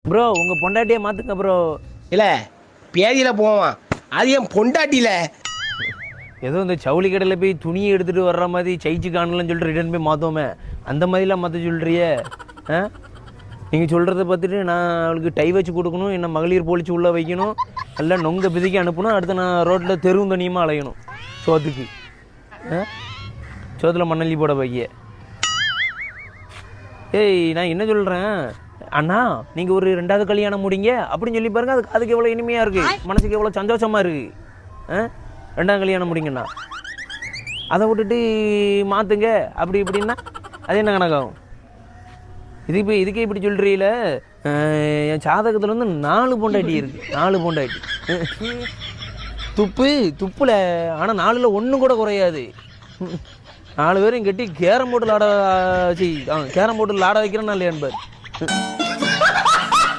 Bro உங்கள் பொண்டாட்டியை மாற்றுங்க ப்ரோ. இல்லை பேதியில் போவான், அது என் பொண்டாட்டியில். ஏதோ இந்த ஜவுளி கடையில் போய் துணியை எடுத்துகிட்டு வர்ற மாதிரி சைச்சு காணலன்னு சொல்லிட்டு ரிட்டர்ன் போய் மாற்றோமே, அந்த மாதிரிலாம் மாற்ற சொல்கிறியே. ஆ நீங்கள் சொல்கிறத பார்த்துட்டு நான் அவளுக்கு டை வச்சு கொடுக்கணும், என்ன மகளிர் போலீஸ் உள்ளே வைக்கணும், எல்லாம் நொங்க பிதிக்கி அனுப்பணும், அடுத்து நான் ரோட்டில் தெருவும் தனியுமாக அலையணும் சோத்துக்கு. சோத்தில் மண்ணள்ளி போட வைக்க. ஏய் நான் என்ன சொல்கிறேன் அண்ணா, நீங்கள் ஒரு 2வது கல்யாணம் முடிங்க அப்படின்னு சொல்லி பாருங்க, அதுக்கு எவ்வளோ இனிமையாக இருக்குது, மனசுக்கு எவ்வளோ சந்தோஷமாக இருக்குது. 2வது கல்யாணம் முடிங்கண்ணா. அதை விட்டுட்டு மாற்றுங்க அப்படி இப்படின்னா அது என்ன கணக்காகும்? இதுக்கே இப்படி சொல்கிறீல. என் ஜாதகத்தில் வந்து 4 பொண்டாட்டி இருக்குது, 4 பொண்டாட்டி. துப்புல ஆனால் 4ல் 1 கூட குறையாது. 4 பேரும் கட்டி கேரம் போர்டில் ஆட வைக்கிறேன்னா இல்லையான்னு பாரு.